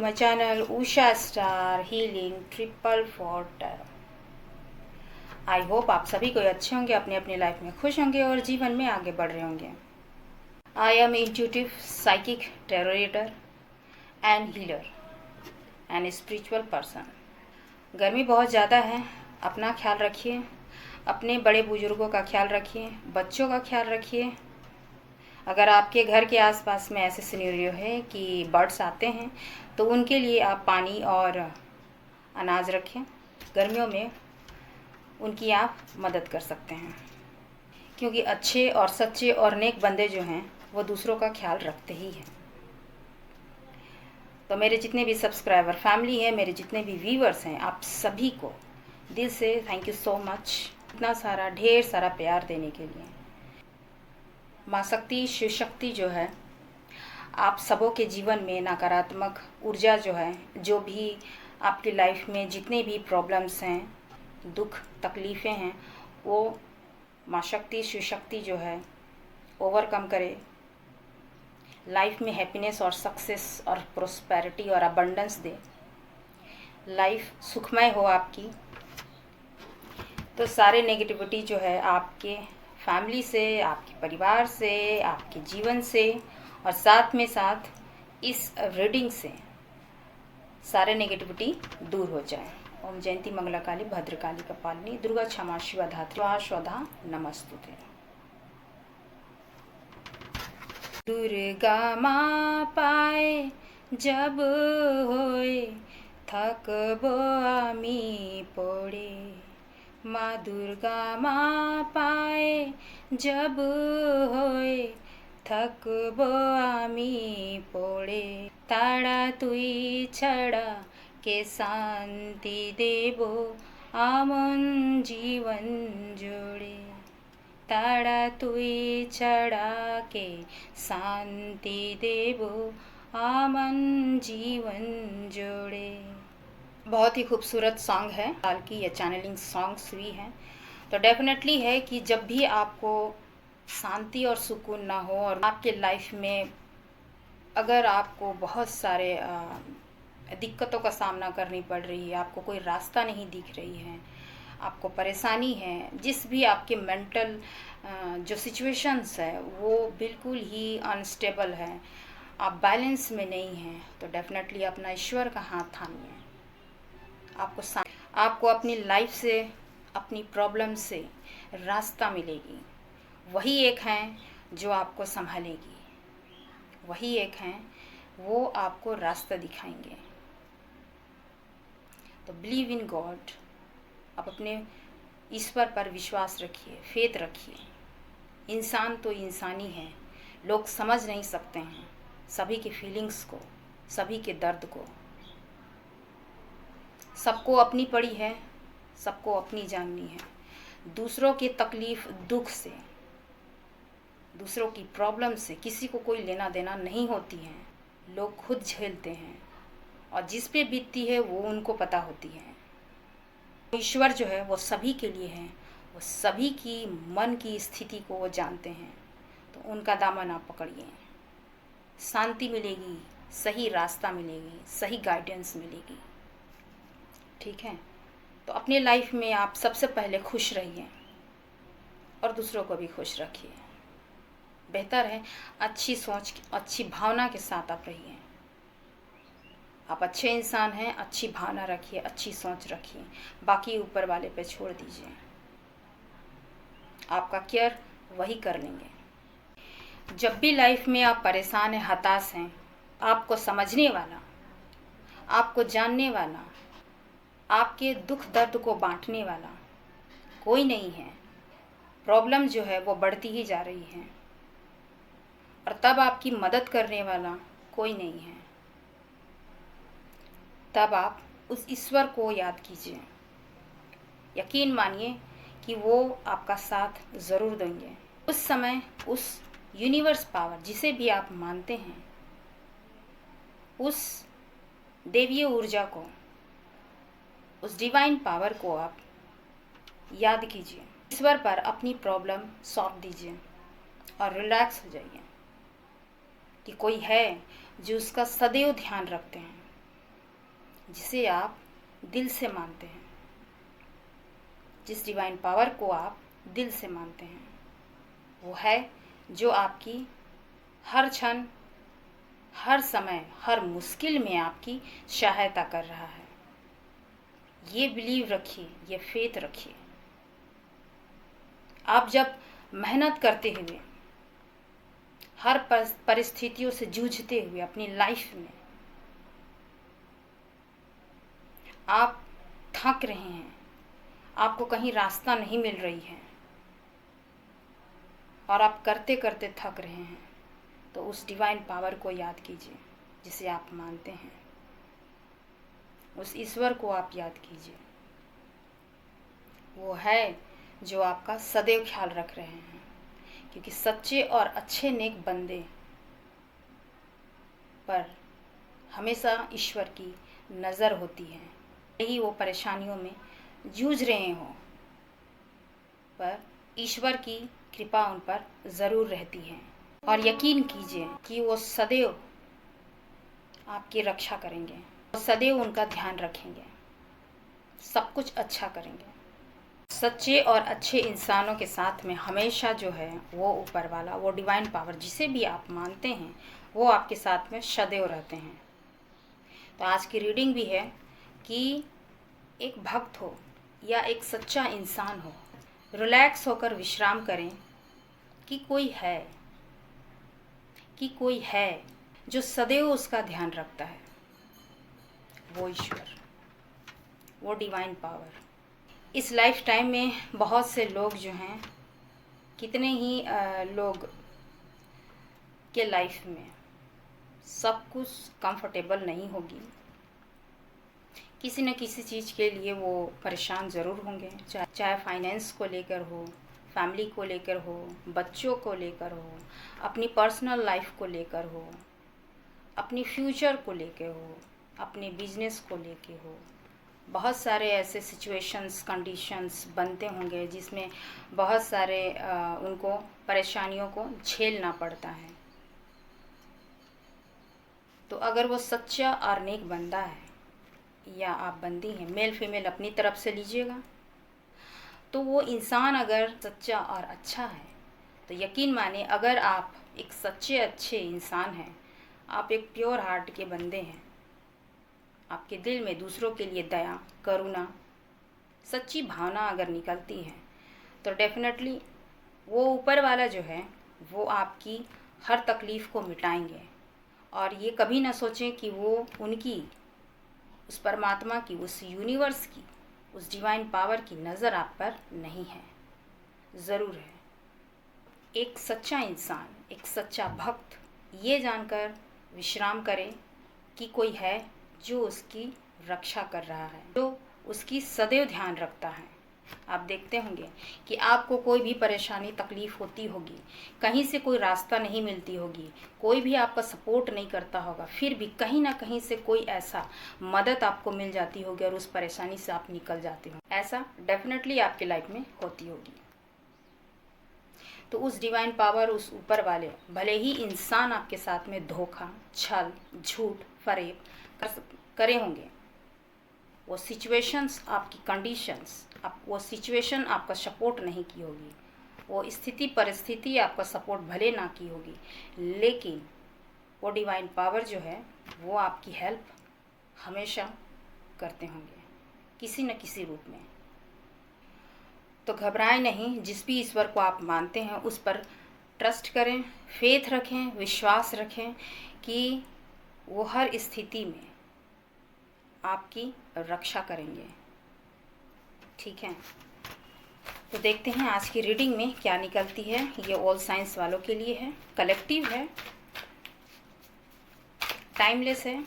My channel Usha star healing 444 tarot. I hope आप सभी कोई अच्छे होंगे, अपनी अपनी लाइफ में खुश होंगे और जीवन में आगे बढ़ रहे होंगे। I am intuitive psychic tarot reader and healer and spiritual person. गर्मी बहुत ज़्यादा है, अपना ख्याल रखिए, अपने बड़े बुजुर्गों का ख्याल रखिए, बच्चों का ख्याल रखिए। अगर आपके घर के आसपास में ऐसे सिनेरियो है कि बर्ड्स आते हैं तो उनके लिए आप पानी और अनाज रखें। गर्मियों में उनकी आप मदद कर सकते हैं, क्योंकि अच्छे और सच्चे और नेक बंदे जो हैं वो दूसरों का ख्याल रखते ही हैं। तो मेरे जितने भी सब्सक्राइबर फैमिली हैं, मेरे जितने भी व्यूअर्स हैं, आप सभी को दिल से थैंक यू सो मच, इतना सारा ढेर सारा प्यार देने के लिए। माँ शक्ति शिव शक्ति जो है आप सबों के जीवन में नकारात्मक ऊर्जा जो है, जो भी आपकी लाइफ में जितने भी प्रॉब्लम्स हैं, दुख तकलीफ़ें हैं, वो माँ शक्ति शिव शक्ति जो है ओवरकम करे। लाइफ में हैप्पीनेस और सक्सेस और प्रोस्पेरिटी और अबंडेंस दे, लाइफ सुखमय हो आपकी। तो सारे नेगेटिविटी जो है आपके फैमिली से, आपके परिवार से, आपके जीवन से और साथ में साथ इस रीडिंग से सारे नेगेटिविटी दूर हो जाए। ओम जयंती मंगला काली भद्रकाली कपालिनी दुर्गा क्षमा शिवा धात्री स्वधा नमस्तुते। दुर्गा माँ पाए जब होए थकबो आमी पड़े, माँ दुर्गा माँ पाए जब होए थकबो आमी पड़े, ताड़ा तुई छड़ा के शांति देबो आमन जीवन जोड़े, ताड़ा तुई छड़ा के शांति देबो आमन जीवन जोड़े। बहुत ही खूबसूरत सॉन्ग है, साल की ये चैनलिंग सॉन्ग्स भी हैं। तो डेफिनेटली है कि जब भी आपको शांति और सुकून ना हो और आपके लाइफ में अगर आपको बहुत सारे दिक्कतों का सामना करनी पड़ रही है, आपको कोई रास्ता नहीं दिख रही है, आपको परेशानी है, जिस भी आपके मेंटल जो सिचुएशंस है वो बिल्कुल ही अनस्टेबल है, आप बैलेंस में नहीं हैं, तो डेफिनेटली अपना ईश्वर का हाथ थामिए। आपको अपनी लाइफ से, अपनी प्रॉब्लम से रास्ता मिलेगी। वही एक हैं जो आपको संभालेगी, वही एक हैं वो आपको रास्ता दिखाएंगे। तो बिलीव इन गॉड, आप अपने ईश्वर पर विश्वास रखिए, फेथ रखिए। इंसान तो इंसान ही है, लोग समझ नहीं सकते हैं सभी की फीलिंग्स को, सभी के दर्द को। सबको अपनी पड़ी है, सबको अपनी जाननी है। दूसरों की तकलीफ़ दुख से, दूसरों की प्रॉब्लम से किसी को कोई लेना देना नहीं होती है। लोग खुद झेलते हैं और जिस पे बीतती है वो उनको पता होती है। ईश्वर जो है वो सभी के लिए है, वो सभी की मन की स्थिति को वो जानते हैं। तो उनका दामन आप पकड़िए, शांति मिलेगी, सही रास्ता मिलेगी, सही गाइडेंस मिलेगी। ठीक है, तो अपने लाइफ में आप सबसे पहले खुश रहिए और दूसरों को भी खुश रखिए। बेहतर है अच्छी सोच, अच्छी भावना के साथ आप रहिए। आप अच्छे इंसान हैं, अच्छी भावना रखिए, अच्छी सोच रखिए, बाकी ऊपर वाले पे छोड़ दीजिए। आपका केयर वही कर लेंगे। जब भी लाइफ में आप परेशान हैं, हताश हैं, आपको समझने वाला, आपको जानने वाला, आपके दुख दर्द को बांटने वाला कोई नहीं है। प्रॉब्लम जो है वो बढ़ती ही जा रही है और तब आपकी मदद करने वाला कोई नहीं है। तब आप उस ईश्वर को याद कीजिए, यकीन मानिए कि वो आपका साथ ज़रूर देंगे। उस समय उस यूनिवर्स पावर जिसे भी आप मानते हैं, उस देवीय ऊर्जा को, उस डिवाइन पावर को आप याद कीजिए। ईश्वर पर अपनी प्रॉब्लम सौंप दीजिए और रिलैक्स हो जाइए कि कोई है जो उसका सदैव ध्यान रखते हैं। जिसे आप दिल से मानते हैं, जिस डिवाइन पावर को आप दिल से मानते हैं, वो है जो आपकी हर क्षण, हर समय, हर मुश्किल में आपकी सहायता कर रहा है। ये बिलीव रखिए, ये फेथ रखिए। आप जब मेहनत करते हुए, हर परिस्थितियों से जूझते हुए अपनी लाइफ में आप थक रहे हैं, आपको कहीं रास्ता नहीं मिल रही है और आप करते करते थक रहे हैं, तो उस डिवाइन पावर को याद कीजिए जिसे आप मानते हैं। उस ईश्वर को आप याद कीजिए। वो है जो आपका सदैव ख्याल रख रहे हैं, क्योंकि सच्चे और अच्छे नेक बंदे पर हमेशा ईश्वर की नज़र होती है। यही वो परेशानियों में जूझ रहे हों, पर ईश्वर की कृपा उन पर ज़रूर रहती है। और यकीन कीजिए कि वो सदैव आपकी रक्षा करेंगे, वो सदैव उनका ध्यान रखेंगे, सब कुछ अच्छा करेंगे। सच्चे और अच्छे इंसानों के साथ में हमेशा जो है वो ऊपर वाला, वो डिवाइन पावर जिसे भी आप मानते हैं, वो आपके साथ में सदैव रहते हैं। तो आज की रीडिंग भी है कि एक भक्त हो या एक सच्चा इंसान हो, रिलैक्स होकर विश्राम करें कि कोई है जो सदैव उसका ध्यान रखता है, वो ईश्वर, वो डिवाइन पावर। इस लाइफ टाइम में बहुत से लोग जो हैं, कितने ही लोग के लाइफ में सब कुछ कंफर्टेबल नहीं होगी। किसी न किसी चीज़ के लिए वो परेशान ज़रूर होंगे, चाहे फाइनेंस को लेकर हो, फैमिली को लेकर हो, बच्चों को लेकर हो, अपनी पर्सनल लाइफ को लेकर हो, अपनी फ्यूचर को लेकर हो, अपने बिजनेस को लेकर हो। बहुत सारे ऐसे सिचुएशंस, कंडीशंस बनते होंगे जिसमें बहुत सारे उनको परेशानियों को झेलना पड़ता है। तो अगर वो सच्चा और नेक बंदा है या आप बंदी हैं, मेल फीमेल अपनी तरफ से लीजिएगा, तो वो इंसान अगर सच्चा और अच्छा है तो यकीन मानिए, अगर आप एक सच्चे अच्छे इंसान हैं, आप एक प्योर हार्ट के बंदे हैं, आपके दिल में दूसरों के लिए दया, करुणा, सच्ची भावना अगर निकलती है, तो डेफिनेटली वो ऊपर वाला जो है वो आपकी हर तकलीफ़ को मिटाएंगे। और ये कभी ना सोचें कि वो उनकी, उस परमात्मा की, उस यूनिवर्स की, उस डिवाइन पावर की नज़र आप पर नहीं है, ज़रूर है। एक सच्चा इंसान, एक सच्चा भक्त ये जानकर विश्राम करे कि कोई है जो उसकी रक्षा कर रहा है, जो उसकी सदैव ध्यान रखता है। आप देखते होंगे कि आपको कोई भी परेशानी, तकलीफ़ होती होगी, कहीं से कोई रास्ता नहीं मिलती होगी, कोई भी आपका सपोर्ट नहीं करता होगा, फिर भी कहीं ना कहीं से कोई ऐसा मदद आपको मिल जाती होगी और उस परेशानी से आप निकल जाते हो। ऐसा डेफिनेटली आपकी लाइफ में होती होगी। तो उस डिवाइन पावर, उस ऊपर वाले, भले ही इंसान आपके साथ में धोखा, छल, झूठ, फरेब करे होंगे, वो सिचुएशंस, आपकी कंडीशंस, वो सिचुएशन आपका सपोर्ट नहीं की होगी, वो स्थिति परिस्थिति आपका सपोर्ट भले ना की होगी, लेकिन वो डिवाइन पावर जो है वो आपकी हेल्प हमेशा करते होंगे किसी न किसी रूप में। तो घबराएं नहीं, जिस भी ईश्वर को आप मानते हैं उस पर ट्रस्ट करें, फेथ रखें, विश्वास रखें कि वो हर स्थिति में आपकी रक्षा करेंगे। ठीक है, तो देखते हैं आज की रीडिंग में क्या निकलती है। ये ऑल साइंस वालों के लिए है, कलेक्टिव है, टाइमलेस है,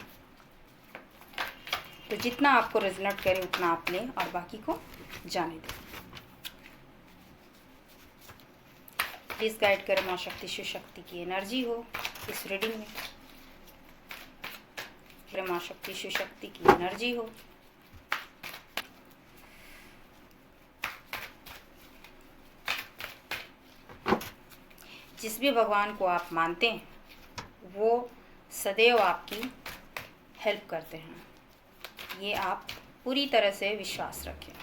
तो जितना आपको रेजोनेट करे उतना आप लें और बाकी को जाने दें। प्लीज़ गाइड करें माँ शक्ति शिव शक्ति की एनर्जी हो इस रीडिंग में, माँ शक्ति शिव शक्ति की एनर्जी हो। जिस भी भगवान को आप मानते हैं वो सदैव आपकी हेल्प करते हैं, ये आप पूरी तरह से विश्वास रखें।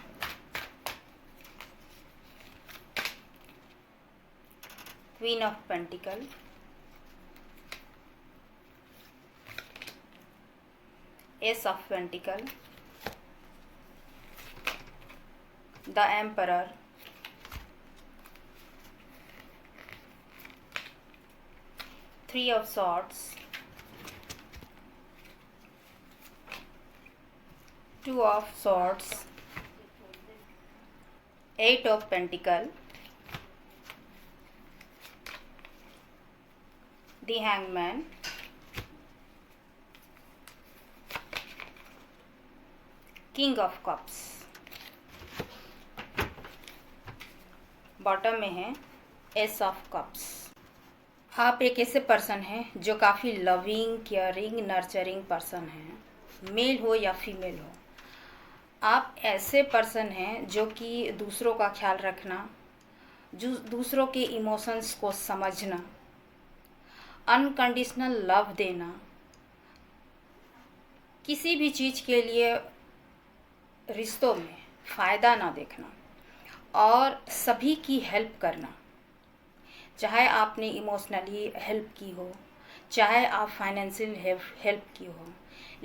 Queen of pentacle, ace of pentacle, the emperor, three of swords, two of swords, eight of pentacle, the hangman, king of cups. Bottom में है एस ऑफ कप्स। आप एक ऐसे पर्सन हैं जो काफ़ी लविंग, केयरिंग, नर्चरिंग पर्सन हैं, mail हो या फीमेल हो। आप ऐसे पर्सन हैं जो कि दूसरों का ख्याल रखना, जो दूसरों के इमोशंस को समझना, अनकंडीशनल लव देना, किसी भी चीज़ के लिए रिश्तों में फ़ायदा ना देखना और सभी की हेल्प करना। चाहे आपने इमोशनली हेल्प की हो, चाहे आप फाइनेंशियल हेल्प की हो,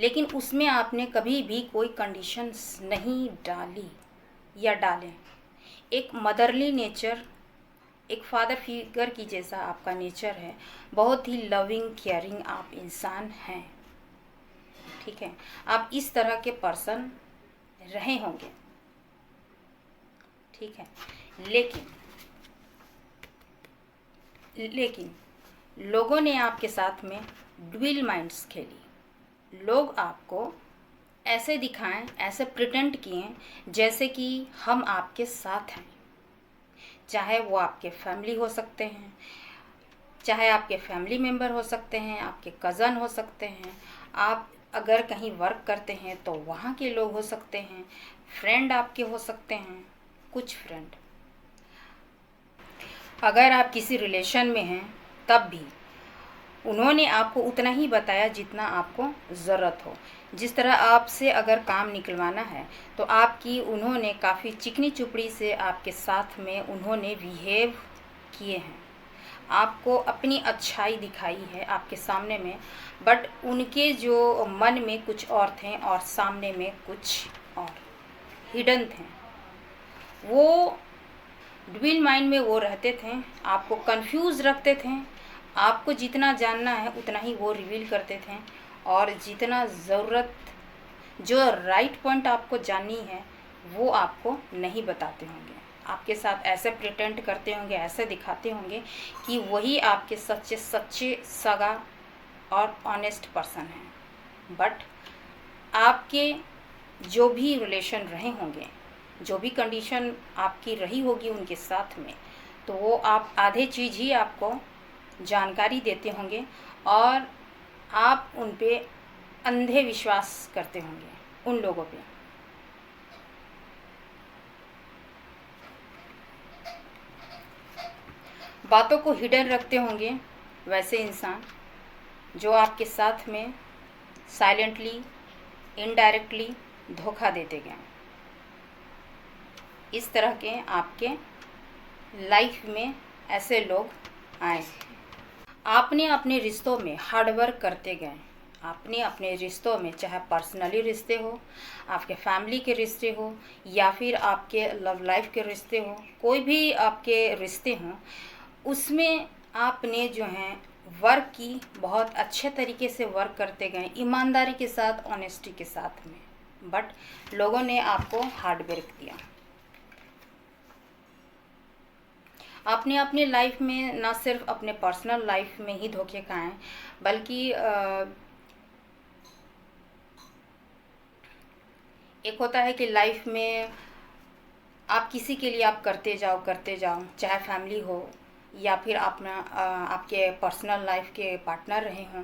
लेकिन उसमें आपने कभी भी कोई कंडीशंस नहीं डाली या डालें। एक मदरली नेचर, एक फादर फिगर की जैसा आपका नेचर है, बहुत ही लविंग, केयरिंग आप इंसान हैं। ठीक है, आप इस तरह के पर्सन रहे होंगे। ठीक है, लेकिन लोगों ने आपके साथ में ड्विल माइंड्स खेली। लोग आपको ऐसे दिखाएं, ऐसे प्रिटेंड किए जैसे कि हम आपके साथ हैं। चाहे वो आपके फैमिली हो सकते हैं, चाहे आपके फैमिली मेम्बर हो सकते हैं, आपके कज़न हो सकते हैं, आप अगर कहीं वर्क करते हैं तो वहाँ के लोग हो सकते हैं, फ्रेंड आपके हो सकते हैं, कुछ फ्रेंड। अगर आप किसी रिलेशन में हैं तब भी उन्होंने आपको उतना ही बताया जितना आपको ज़रूरत हो। जिस तरह आपसे अगर काम निकलवाना है तो आपकी उन्होंने काफ़ी चिकनी चुपड़ी से आपके साथ में उन्होंने बिहेव किए हैं, आपको अपनी अच्छाई दिखाई है आपके सामने में, बट उनके जो मन में कुछ और थे और सामने में कुछ और हिडन थे। वो ड्विल माइंड में वो रहते थे, आपको कंफ्यूज रखते थे। आपको जितना जानना है उतना ही वो रिवील करते थे, और जितना ज़रूरत, जो राइट पॉइंट आपको जाननी है वो आपको नहीं बताते होंगे। आपके साथ ऐसे प्रिटेंड करते होंगे, ऐसे दिखाते होंगे कि वही आपके सच्चे सच्चे सगा और ऑनेस्ट पर्सन हैं। बट आपके जो भी रिलेशन रहे होंगे, जो भी कंडीशन आपकी रही होगी उनके साथ में, तो वो आप आधे चीज़ ही आपको जानकारी देते होंगे और आप उन पे अंधे विश्वास करते होंगे, उन लोगों पे। बातों को हिडन रखते होंगे वैसे इंसान जो आपके साथ में साइलेंटली, इनडायरेक्टली धोखा देते गए। इस तरह के आपके लाइफ में ऐसे लोग आए। आपने अपने रिश्तों में हार्डवर्क करते गए। आपने अपने रिश्तों में, चाहे पर्सनली रिश्ते हो, आपके फैमिली के रिश्ते हो, या फिर आपके लव लाइफ के रिश्ते हो, कोई भी आपके रिश्ते हों, उसमें आपने जो है वर्क की, बहुत अच्छे तरीके से वर्क करते गए, ईमानदारी के साथ, ऑनेस्टी के साथ में। बट लोगों ने आपको हार्डवर्क दिया। आपने अपने लाइफ में ना सिर्फ अपने पर्सनल लाइफ में ही धोखे खाए, बल्कि एक होता है कि लाइफ में आप किसी के लिए आप करते जाओ, चाहे फैमिली हो या फिर अपना आपके पर्सनल लाइफ के पार्टनर रहे हों,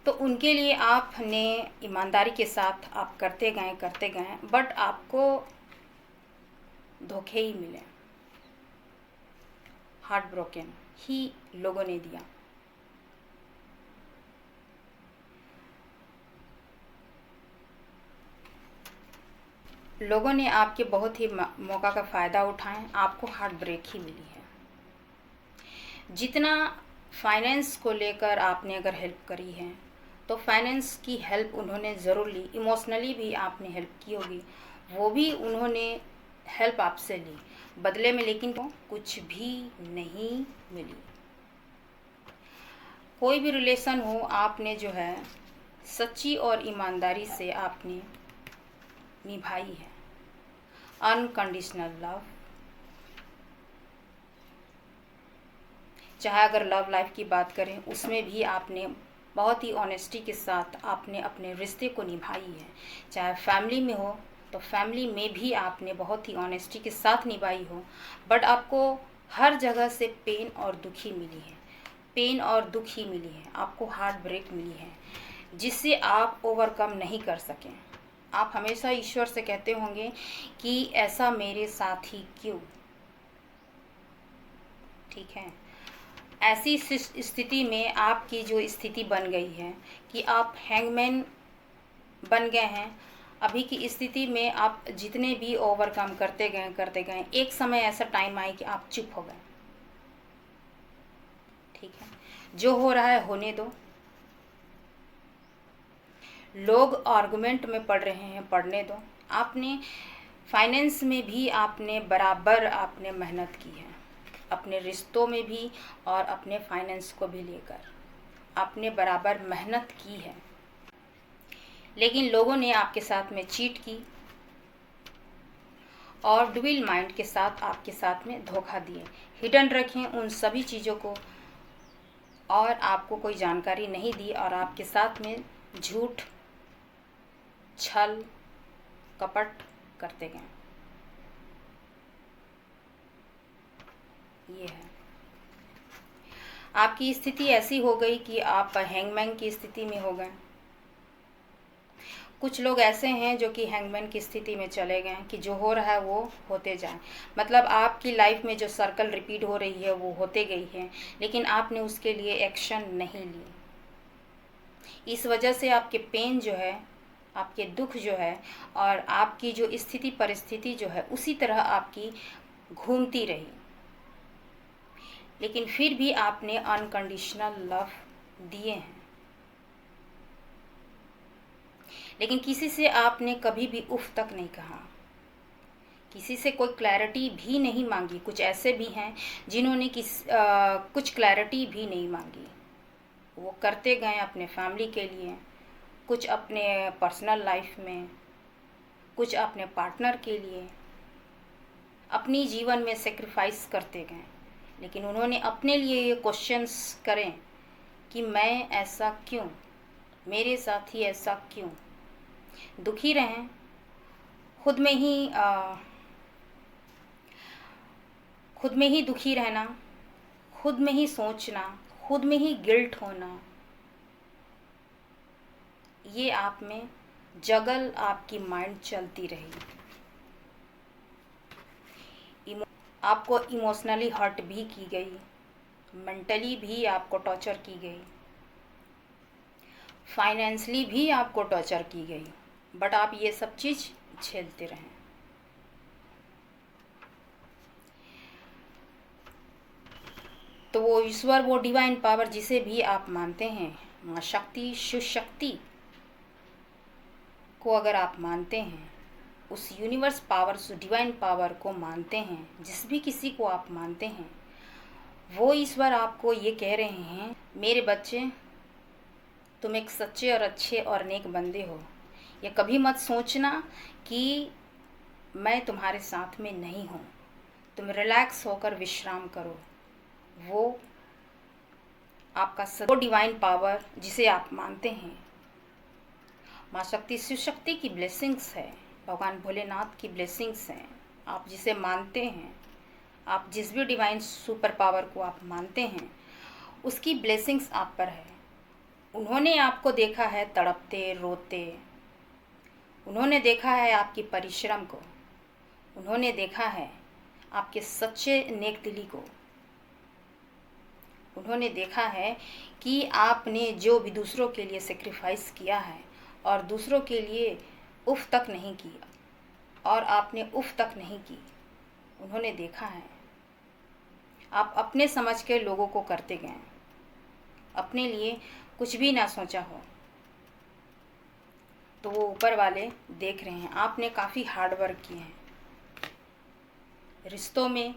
तो उनके लिए आपने ईमानदारी के साथ आप करते गए, बट आपको धोखे ही मिले, हार्ट ब्रोकन ही लोगों ने दिया। लोगों ने आपके बहुत ही मौका का फ़ायदा उठाएं, आपको हार्ट ब्रेक ही मिली है। जितना फाइनेंस को लेकर आपने अगर हेल्प करी है तो फाइनेंस की हेल्प उन्होंने ज़रूर ली, इमोशनली भी आपने हेल्प की होगी, वो भी उन्होंने हेल्प आपसे ली बदले में, लेकिन कुछ भी नहीं मिली। कोई भी रिलेशन हो, आपने जो है सच्ची और ईमानदारी से आपने निभाई है। अनकंडीशनल लव, चाहे अगर लव लाइफ की बात करें उसमें भी आपने बहुत ही ऑनेस्टी के साथ आपने अपने रिश्ते को निभाई है। चाहे फैमिली में हो तो फैमिली में भी आपने बहुत ही ऑनेस्टी के साथ निभाई हो, बट आपको हर जगह से पेन और दुखी मिली है, पेन और दुख ही मिली है, आपको हार्ट ब्रेक मिली है जिससे आप ओवरकम नहीं कर सकें। आप हमेशा ईश्वर से कहते होंगे कि ऐसा मेरे साथ ही क्यों। ठीक है, ऐसी स्थिति में आपकी जो स्थिति बन गई है कि आप हैंगमैन बन गए हैं, अभी की स्थिति में आप जितने भी ओवरकम करते गए, एक समय ऐसा टाइम आए कि आप चुप हो गए। ठीक है, जो हो रहा है होने दो। लोग आर्गुमेंट में पड़ रहे हैं, पढ़ने दो। आपने फाइनेंस में भी आपने बराबर आपने मेहनत की है, अपने रिश्तों में भी और अपने फाइनेंस को भी लेकर आपने बराबर मेहनत की है, लेकिन लोगों ने आपके साथ में चीट की और डुअल माइंड के साथ आपके साथ में धोखा दिए, हिडन रखें उन सभी चीज़ों को और आपको कोई जानकारी नहीं दी और आपके साथ में झूठ छल कपट करते गए। ये है, आपकी स्थिति ऐसी हो गई कि आप हैंगमैन की स्थिति में हो गए। कुछ लोग ऐसे हैं जो कि हैंगमैन की स्थिति में चले गए कि जो हो रहा है वो होते जाए, मतलब आपकी लाइफ में जो सर्कल रिपीट हो रही है वो होते गई है, लेकिन आपने उसके लिए एक्शन नहीं ली। इस वजह से आपके पेन जो है, आपके दुख जो है और आपकी जो स्थिति परिस्थिति जो है उसी तरह आपकी घूमती रही, लेकिन फिर भी आपने अनकंडीशनल लव दिए हैं। लेकिन किसी से आपने कभी भी उफ तक नहीं कहा, किसी से कोई क्लैरिटी भी नहीं मांगी। कुछ ऐसे भी हैं जिन्होंने कुछ क्लैरिटी भी नहीं मांगी, वो करते गए अपने फैमिली के लिए, कुछ अपने पर्सनल लाइफ में, कुछ अपने पार्टनर के लिए, अपनी जीवन में सेक्रीफाइस करते गए, लेकिन उन्होंने अपने लिए ये क्वेश्चंस करें कि मैं ऐसा क्यों, मेरे साथ ही ऐसा क्यों। दुखी रहें, खुद में ही दुखी रहना, खुद में ही सोचना, खुद में ही गिल्ट होना, ये आप में जगल आपकी माइंड चलती रही। आपको इमोशनली हर्ट भी की गई, मेंटली भी आपको टॉर्चर की गई, फाइनेंशली भी आपको टॉर्चर की गई, बट आप ये सब चीज़ झेलते रहें। तो वो ईश्वर, वो डिवाइन पावर जिसे भी आप मानते हैं, माँ शक्ति, शिव शक्ति को अगर आप मानते हैं, उस यूनिवर्स पावर, उस डिवाइन पावर को मानते हैं, जिस भी किसी को आप मानते हैं, वो ईश्वर आपको ये कह रहे हैं, मेरे बच्चे तुम एक सच्चे और अच्छे और नेक बंदे हो। ये कभी मत सोचना कि मैं तुम्हारे साथ में नहीं हूँ। तुम रिलैक्स होकर विश्राम करो। वो आपका वो डिवाइन पावर जिसे आप मानते हैं, माँ शक्ति शिव शक्ति की ब्लेसिंग्स है, भगवान भोलेनाथ की ब्लेसिंग्स हैं। आप जिसे मानते हैं, आप जिस भी डिवाइन सुपर पावर को आप मानते हैं, उसकी ब्लेसिंग्स आप पर है। उन्होंने आपको देखा है तड़पते रोते, उन्होंने देखा है आपकी परिश्रम को, उन्होंने देखा है आपके सच्चे नेक दिली को, उन्होंने देखा है कि आपने जो भी दूसरों के लिए सेक्रीफाइस किया है और दूसरों के लिए उफ तक नहीं किया। और आपने उफ तक नहीं की। उन्होंने देखा है। आप अपने समझ के लोगों को करते गए, अपने लिए कुछ भी ना सोचा हो, तो वो ऊपर वाले देख रहे हैं। आपने काफ़ी हार्ड वर्क किए हैं रिश्तों में,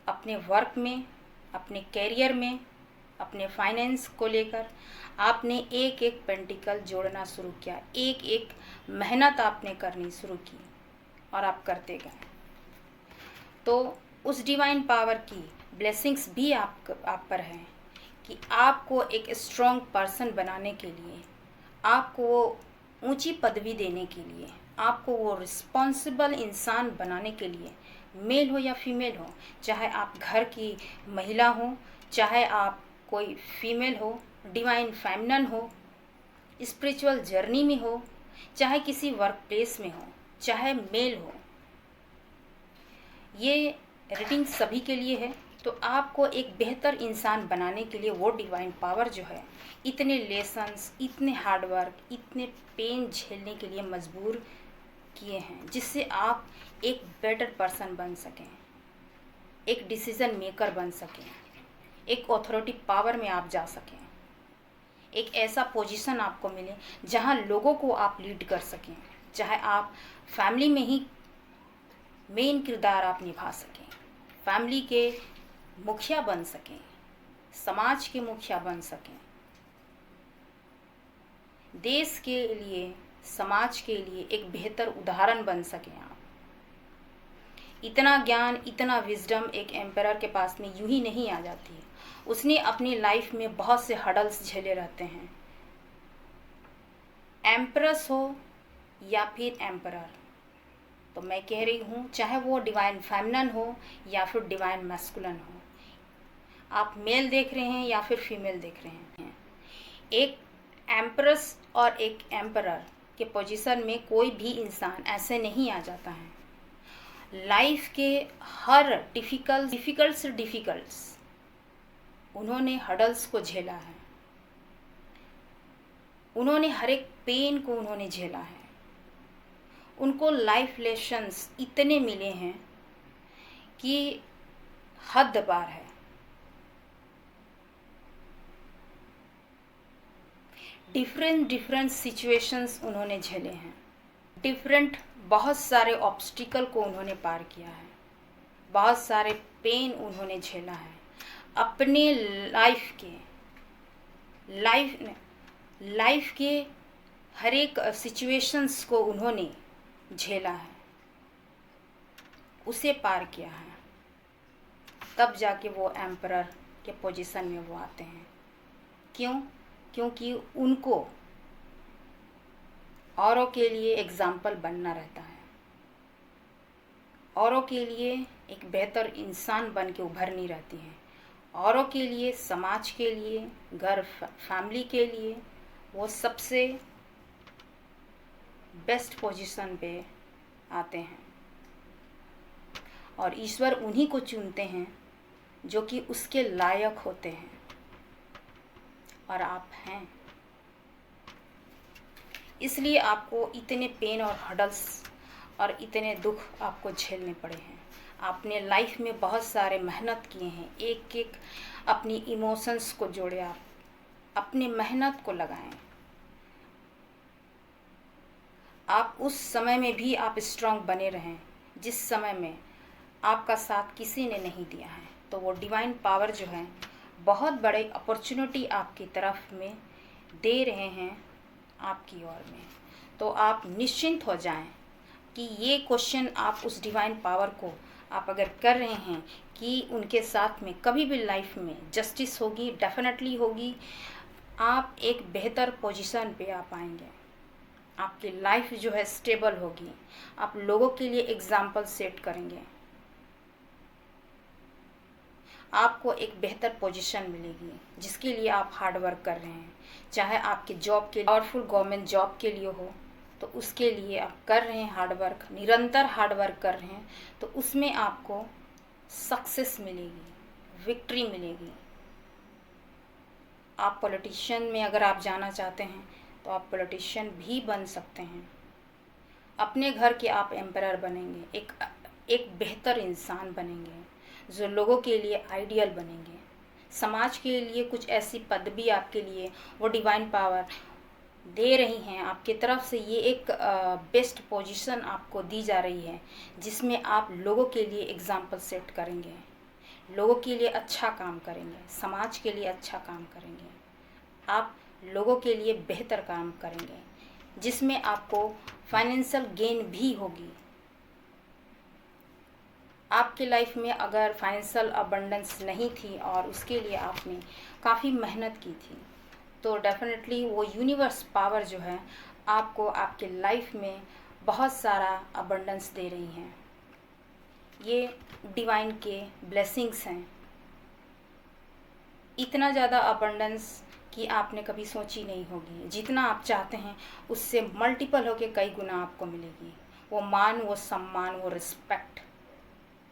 अपने वर्क में, अपने कैरियर में, अपने फाइनेंस को लेकर। आपने एक एक पेंटिकल जोड़ना शुरू किया, एक एक मेहनत आपने करनी शुरू की और आप करते गए। तो उस डिवाइन पावर की ब्लेसिंग्स भी आप पर हैं कि आपको एक स्ट्रॉन्ग पर्सन बनाने के लिए, आपको वो ऊंची पदवी देने के लिए, आपको वो रिस्पॉन्सिबल इंसान बनाने के लिए, मेल हो या फीमेल हो, चाहे आप घर की महिला हो, चाहे आप कोई फीमेल हो, डिवाइन फेमिनिन हो, स्पिरिचुअल जर्नी में हो, चाहे किसी वर्क प्लेस में हो, चाहे मेल हो, ये रीडिंग सभी के लिए है। तो आपको एक बेहतर इंसान बनाने के लिए वो डिवाइन पावर जो है, इतने लेसन्स, इतने हार्डवर्क, इतने पेन झेलने के लिए मजबूर किए हैं, जिससे आप एक बेटर पर्सन बन सकें, एक डिसीजन मेकर बन सकें, एक ऑथोरिटी पावर में आप जा सकें, एक ऐसा पोजीशन आपको मिले जहां लोगों को आप लीड कर सकें, चाहे आप फैमिली में ही मेन किरदार आप निभा सकें, फैमिली के मुखिया बन सकें, समाज के मुखिया बन सकें, देश के लिए, समाज के लिए एक बेहतर उदाहरण बन सकें आप। इतना ज्ञान, इतना विजडम एक एम्परर के पास में यूं ही नहीं आ जाती है। उसने अपनी लाइफ में बहुत से हडल्स झेले रहते हैं। एम्परस हो या फिर एम्परर, तो मैं कह रही हूँ चाहे वो डिवाइन फेमिनिन हो या फिर डिवाइन मैस्कुलिन हो, आप मेल देख रहे हैं या फिर फीमेल देख रहे हैं, एक एम्परस और एक एम्परर के पोजीशन में कोई भी इंसान ऐसे नहीं आ जाता है। लाइफ के हर डिफ़िकल्ट से डिफ़िकल्ट्स उन्होंने हडल्स को झेला है, उन्होंने हर एक पेन को उन्होंने झेला है। उनको लाइफ लेसन्स इतने मिले हैं कि हद पार है। डिफरेंट सिचुएशंस उन्होंने झेले हैं, बहुत सारे ऑब्स्टिकल को उन्होंने पार किया है, बहुत सारे पेन उन्होंने झेला है। अपने लाइफ के हर एक सिचुएशंस को उन्होंने झेला है, उसे पार किया है, तब जाके वो एम्परर के पोजीशन में वो आते हैं। क्योंकि उनको औरों के लिए एग्जाम्पल बनना रहता है, औरों के लिए एक बेहतर इंसान बन के उभरनी रहती है, औरों के लिए, समाज के लिए, घर फैमिली के लिए वो सबसे बेस्ट पोजीशन पे आते हैं। और ईश्वर उन्हीं को चुनते हैं जो कि उसके लायक होते हैं, और आप हैं। इसलिए आपको इतने पेन और हडल्स और इतने दुख आपको झेलने पड़े हैं। आपने लाइफ में बहुत सारे मेहनत किए हैं, एक एक अपनी इमोशंस को जोड़े, आप अपनी मेहनत को लगाएं। आप उस समय में भी आप स्ट्रांग बने रहें जिस समय में आपका साथ किसी ने नहीं दिया है। तो वो डिवाइन पावर जो है बहुत बड़े अपॉर्चुनिटी आपकी तरफ में दे रहे हैं, आपकी ओर में। तो आप निश्चिंत हो जाएं कि ये क्वेश्चन आप उस डिवाइन पावर को आप अगर कर रहे हैं कि उनके साथ में कभी भी लाइफ में जस्टिस होगी, डेफिनेटली होगी, आप एक बेहतर पोजीशन पे आ पाएंगे, आपकी लाइफ जो है स्टेबल होगी, आप लोगों के लिए एग्जाम्पल सेट करेंगे, आपको एक बेहतर पोजीशन मिलेगी जिसके लिए आप हार्ड वर्क कर रहे हैं। चाहे आपके जॉब के पावरफुल गवर्नमेंट जॉब के लिए हो, तो उसके लिए आप कर रहे हैं हार्ड वर्क, निरंतर हार्ड वर्क कर रहे हैं, तो उसमें आपको सक्सेस मिलेगी, विक्ट्री मिलेगी। आप पॉलिटिशियन में अगर आप जाना चाहते हैं तो आप पॉलिटिशियन भी बन सकते हैं। अपने घर के आप एम्परर बनेंगे, एक बेहतर इंसान बनेंगे जो लोगों के लिए आइडियल बनेंगे। समाज के लिए कुछ ऐसी पदवी आपके लिए वो डिवाइन पावर दे रही हैं आपकी तरफ से। ये एक बेस्ट पोजीशन आपको दी जा रही है जिसमें आप लोगों के लिए एग्जाम्पल सेट करेंगे, लोगों के लिए अच्छा काम करेंगे, समाज के लिए अच्छा काम करेंगे, आप लोगों के लिए बेहतर काम करेंगे, जिसमें आपको फाइनेंशियल गेन भी होगी। आपके लाइफ में अगर फाइनेंशियल अबंडेंस नहीं थी और उसके लिए आपने काफ़ी मेहनत की थी, तो डेफिनेटली वो यूनिवर्स पावर जो है आपको आपके लाइफ में बहुत सारा अबंडेंस दे रही हैं। ये डिवाइन के ब्लेसिंग्स हैं। इतना ज़्यादा अबंडेंस कि आपने कभी सोची नहीं होगी। जितना आप चाहते हैं उससे मल्टीपल होके कई गुना आपको मिलेगी। वो मान, वो सम्मान, वो रिस्पेक्ट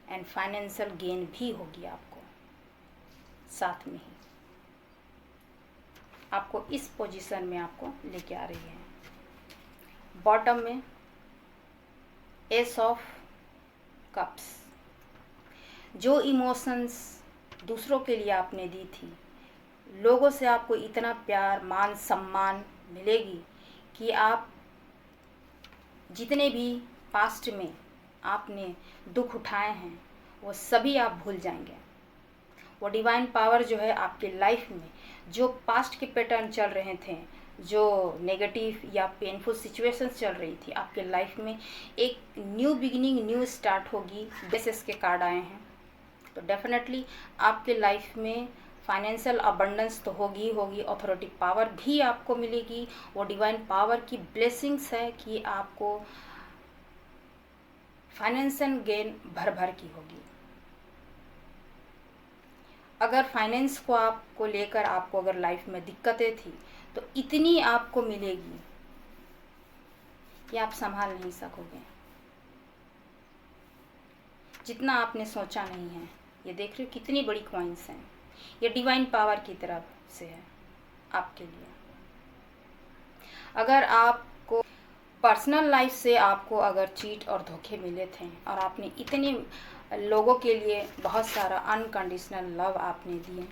एंड फाइनेंशियल गेन भी होगी आपको साथ में ही। आपको इस पोजीशन में आपको लेके आ रही है। बॉटम में एस ऑफ कप्स, जो इमोशंस दूसरों के लिए आपने दी थी, लोगों से आपको इतना प्यार, मान, सम्मान मिलेगी कि आप जितने भी पास्ट में आपने दुख उठाए हैं वो सभी आप भूल जाएंगे। वो डिवाइन पावर जो है आपके लाइफ में जो पास्ट के पैटर्न चल रहे थे, जो नेगेटिव या पेनफुल सिचुएशंस चल रही थी आपके लाइफ में, एक न्यू बिगिनिंग, न्यू स्टार्ट होगी। बेसिस के कार्ड आए हैं, तो डेफिनेटली आपके लाइफ में फाइनेंशियल अबंडेंस तो होगी होगी, अथॉरिटी पावर भी आपको मिलेगी। वो डिवाइन पावर की ब्लेसिंग्स है कि आपको फाइनेंशियल गेन भर भर की होगी। अगर फाइनेंस को आपको लेकर आपको अगर लाइफ में दिक्कतें थी तो इतनी आपको मिलेगी कि आप संभाल नहीं सकोगे, जितना आपने सोचा नहीं है। ये देख रहे हो कितनी बड़ी कॉइंस हैं। ये डिवाइन पावर की तरफ से है आपके लिए। अगर आपको पर्सनल लाइफ से आपको अगर चीट और धोखे मिले थे और आपने इतने लोगों के लिए बहुत सारा अनकंडीशनल लव आपने दिए,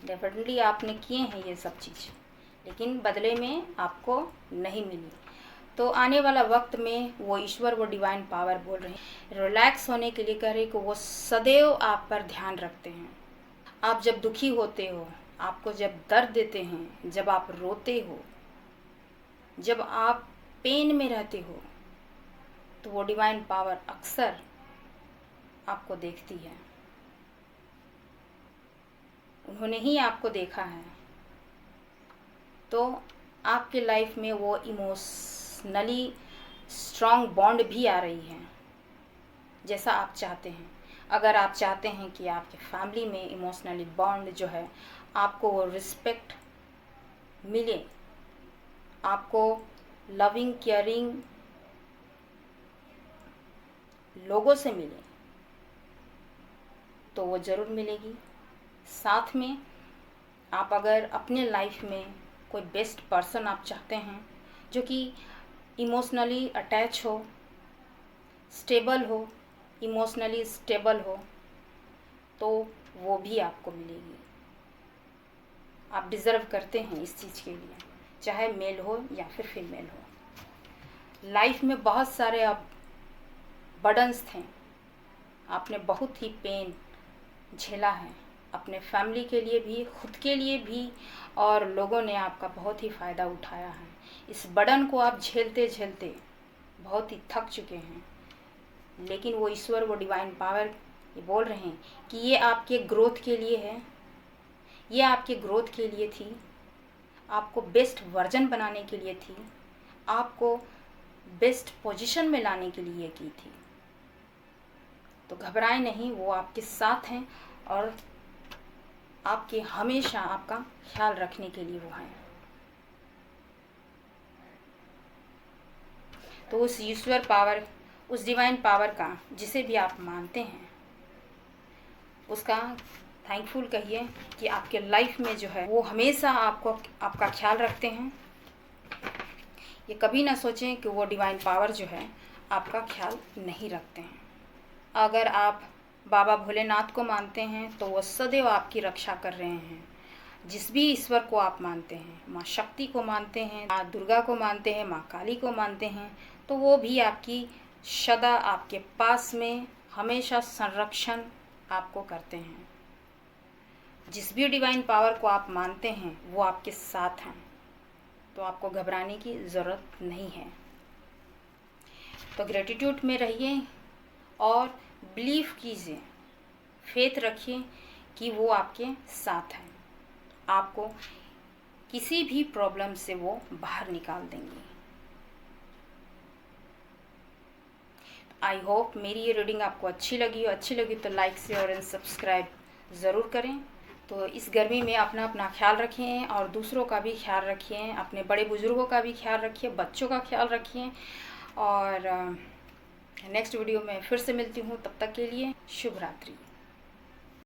डेफिनेटली आपने किए हैं ये सब चीज़, लेकिन बदले में आपको नहीं मिली। तो आने वाला वक्त में वो ईश्वर, वो डिवाइन पावर बोल रहे हैं, रिलैक्स होने के लिए कह रहे कि वो सदैव आप पर ध्यान रखते हैं। आप जब दुखी होते हो, आपको जब दर्द देते हैं, जब आप रोते हो, जब आप पेन में रहते हो, तो वो डिवाइन पावर अक्सर आपको देखती है। उन्होंने ही आपको देखा है, तो आपके लाइफ में वो इमोशनली स्ट्रॉन्ग बॉन्ड भी आ रही है जैसा आप चाहते हैं। अगर आप चाहते हैं कि आपके फैमिली में इमोशनली बॉन्ड जो है आपको वो रिस्पेक्ट मिले, आपको लविंग केयरिंग लोगों से मिले, तो वो ज़रूर मिलेगी। साथ में आप अगर अपने लाइफ में कोई बेस्ट पर्सन आप चाहते हैं जो कि इमोशनली अटैच हो, स्टेबल हो, इमोशनली स्टेबल हो, तो वो भी आपको मिलेगी। आप डिज़र्व करते हैं इस चीज़ के लिए, चाहे मेल हो या फिर फीमेल हो। लाइफ में बहुत सारे अब बर्डन्स थे, आपने बहुत ही पेन झेला है, अपने फैमिली के लिए भी, खुद के लिए भी, और लोगों ने आपका बहुत ही फ़ायदा उठाया है। इस बर्डन को आप झेलते झेलते बहुत ही थक चुके हैं, लेकिन वो ईश्वर, वो डिवाइन पावर ये बोल रहे हैं कि ये आपके ग्रोथ के लिए है, ये आपके ग्रोथ के लिए थी, आपको बेस्ट वर्जन बनाने के लिए थी, आपको बेस्ट पोजीशन में लाने के लिए की थी। तो घबराएं नहीं, वो आपके साथ हैं और आपके हमेशा आपका ख्याल रखने के लिए वो हैं। तो उस ईश्वर पावर, उस डिवाइन पावर का जिसे भी आप मानते हैं, उसका थैंकफुल कहिए कि आपके लाइफ में जो है वो हमेशा आपको, आपका ख्याल रखते हैं। ये कभी ना सोचें कि वो डिवाइन पावर जो है आपका ख्याल नहीं रखते हैं। अगर आप बाबा भोलेनाथ को मानते हैं तो वो सदैव आपकी रक्षा कर रहे हैं। जिस भी ईश्वर को आप मानते हैं, माँ शक्ति को मानते हैं, माँ दुर्गा को मानते हैं, माँ काली को मानते हैं, तो वो भी आपकी सदा आपके पास में हमेशा संरक्षण आपको करते हैं। जिस भी डिवाइन पावर को आप मानते हैं वो आपके साथ हैं, तो आपको घबराने की ज़रूरत नहीं है। तो ग्रेटिट्यूड में रहिए और बिलीव कीजिए, फेथ रखिए कि वो आपके साथ हैं। आपको किसी भी प्रॉब्लम से वो बाहर निकाल देंगे। आई होप मेरी ये रीडिंग आपको अच्छी लगी तो लाइक शेयर एंड सब्सक्राइब ज़रूर करें। तो इस गर्मी में अपना अपना ख्याल रखें और दूसरों का भी ख्याल रखिए, अपने बड़े बुजुर्गों का भी ख्याल रखिए, बच्चों का ख्याल रखिए। और नेक्स्ट वीडियो में फिर से मिलती हूँ, तब तक के लिए शुभ रात्रि।